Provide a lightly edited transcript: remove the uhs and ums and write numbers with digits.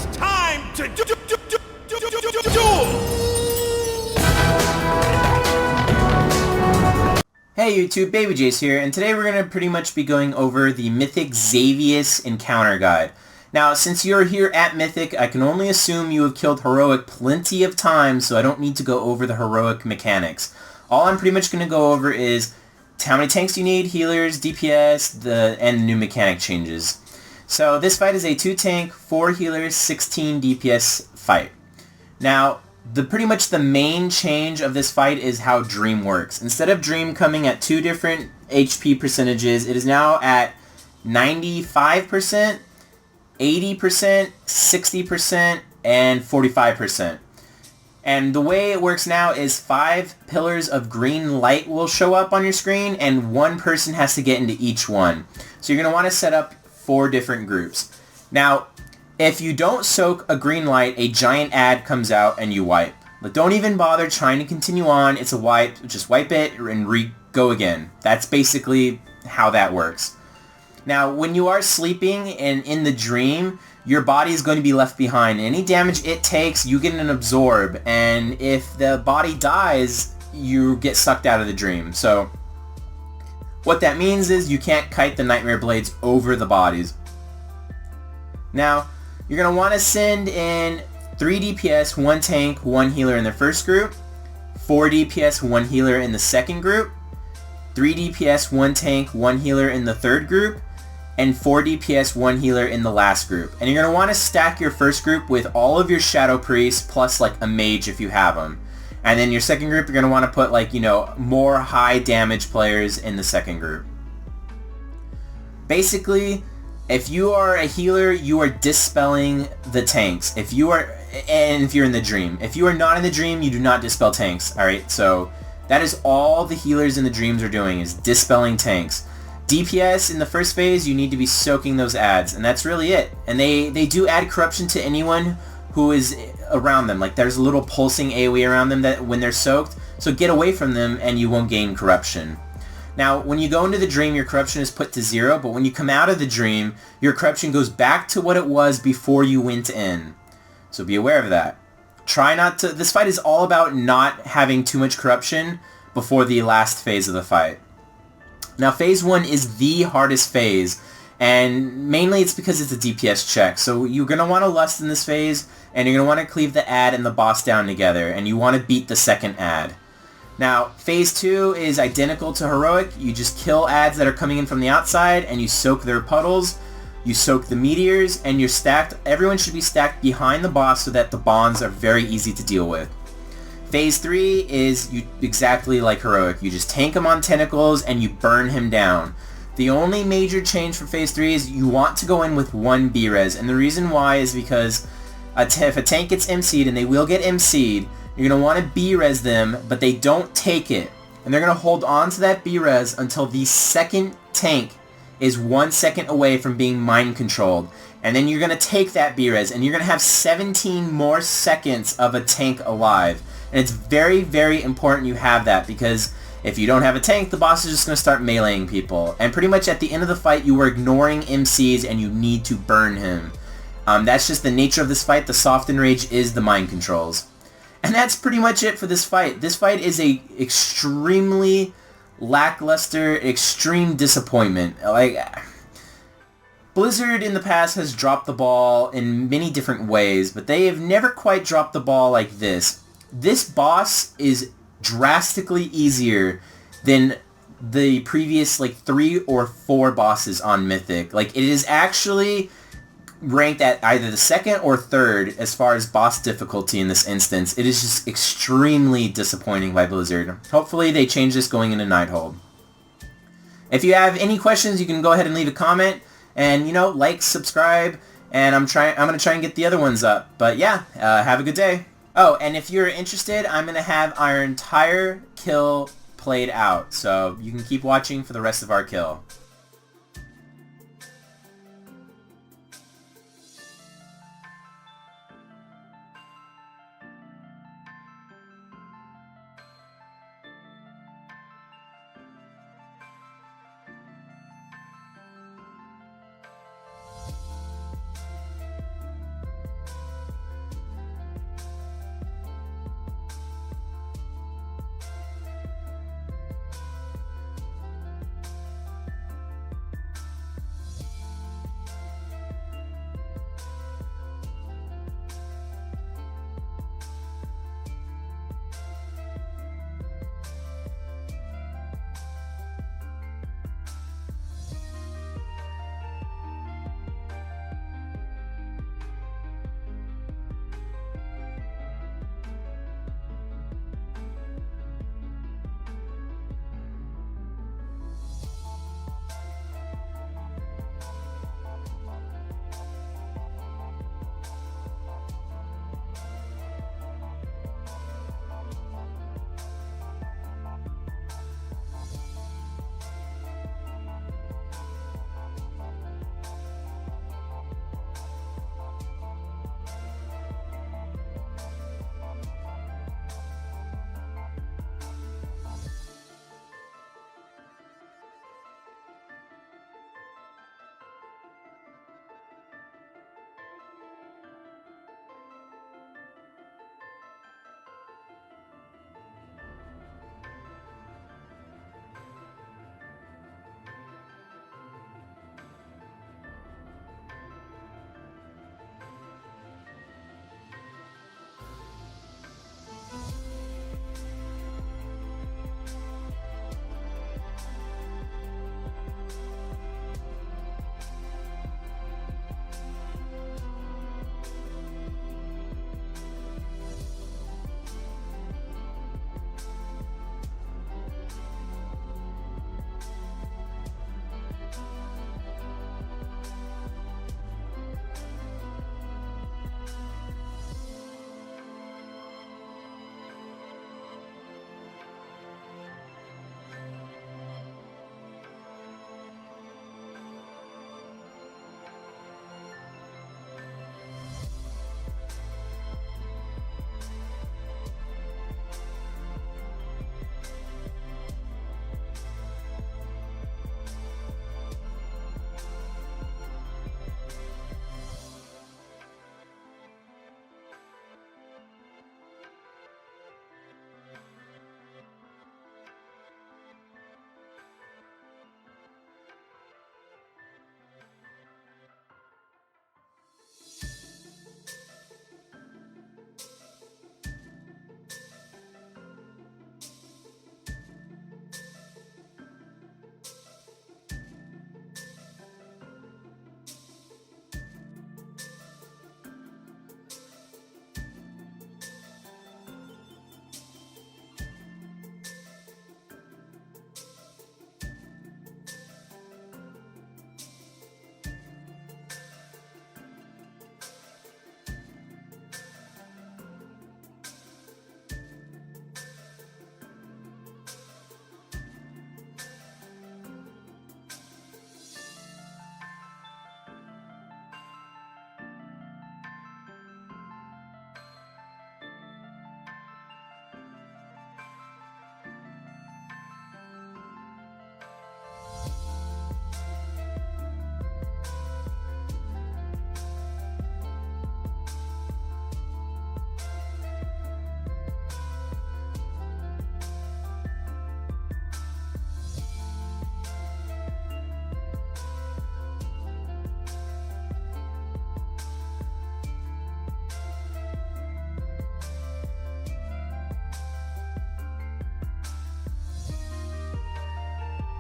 It's time to duel! Hey YouTube, Babyjace here, and today we're going to pretty much be going over the Mythic Xavius encounter guide. Now, since you're here at Mythic, I can only assume you have killed Heroic plenty of times, so I don't need to go over the Heroic mechanics. All I'm pretty much going to go over is how many tanks you need, healers, DPS, and new mechanic changes. So this fight is a 2 tank, 4 healers, 16 DPS fight. Now, pretty much the main change of this fight is how Dream works. Instead of Dream coming at 2 different HP percentages, it is now at 95%, 80%, 60%, and 45%. And the way it works now is 5 pillars of green light will show up on your screen, and 1 person has to get into each one. So you're going to want to set up 4 different groups. Now, if you don't soak a green light, a giant ad comes out and you wipe. But don't even bother trying to continue on. It's a wipe. Just wipe it and go again. That's basically how that works. Now, when you are sleeping and in the dream, your body is going to be left behind. Any damage it takes, you get an absorb. And if the body dies, you get sucked out of the dream. So what that means is you can't kite the Nightmare Blades over the bodies. Now, you're going to want to send in 3 DPS, 1 tank, 1 healer in the first group, 4 DPS, 1 healer in the second group, 3 DPS, 1 tank, 1 healer in the third group, and 4 DPS, 1 healer in the last group. And you're going to want to stack your first group with all of your Shadow Priests plus like a mage if you have them. And then your second group, you're going to want to put like, more high damage players in the second group. Basically, if you are a healer, you are dispelling the tanks. If you're in the dream. If you are not in the dream, you do not dispel tanks. Alright, so that is all the healers in the dreams are doing, is dispelling tanks. DPS in the first phase, you need to be soaking those ads, and that's really it. And they do add corruption to anyone who is around them. Like there's a little pulsing AoE around them that when they're soaked, so get away from them and you won't gain corruption. Now, when you go into the dream, your corruption is put to 0, but when you come out of the dream, your corruption goes back to what it was before you went in. So be aware of that. Try not to... This fight is all about not having too much corruption before the last phase of the fight. Now, phase 1 is the hardest phase, and mainly it's because it's a DPS check. So you're going to want to lust in this phase, and you're going to want to cleave the ad and the boss down together, and you want to beat the second ad. Now, phase 2 is identical to Heroic. You just kill ads that are coming in from the outside, and you soak their puddles, you soak the meteors, and you're stacked. Everyone should be stacked behind the boss so that the bonds are very easy to deal with. Phase 3 is exactly like Heroic. You just tank him on tentacles, and you burn him down. The only major change for phase 3 is you want to go in with 1 B-res, and the reason why is because if a tank gets MC'd, and they will get MC'd, you're going to want to B-res them, but they don't take it. And they're going to hold on to that B-res until the second tank is 1 second away from being mind controlled. And then you're going to take that B-res, and you're going to have 17 more seconds of a tank alive. And it's very, very important you have that, because if you don't have a tank, the boss is just going to start meleeing people. And pretty much at the end of the fight, you are ignoring MCs, and you need to burn him. That's just the nature of this fight. The soft enrage is the mind controls. And that's pretty much it for this fight. This fight is a extremely lackluster, extreme disappointment. Like, Blizzard in the past has dropped the ball in many different ways, but they have never quite dropped the ball like this. This boss is drastically easier than the previous 3 or 4 bosses on Mythic. Like, it is actually ranked at either the 2nd or 3rd as far as boss difficulty in this instance. It is just extremely disappointing by Blizzard. Hopefully they change this going into Nighthold. If you have any questions, you can go ahead and leave a comment, and like, subscribe, and I'm going to try and get the other ones up. But yeah, have a good day. Oh, and if you're interested, I'm going to have our entire kill played out, so you can keep watching for the rest of our kill.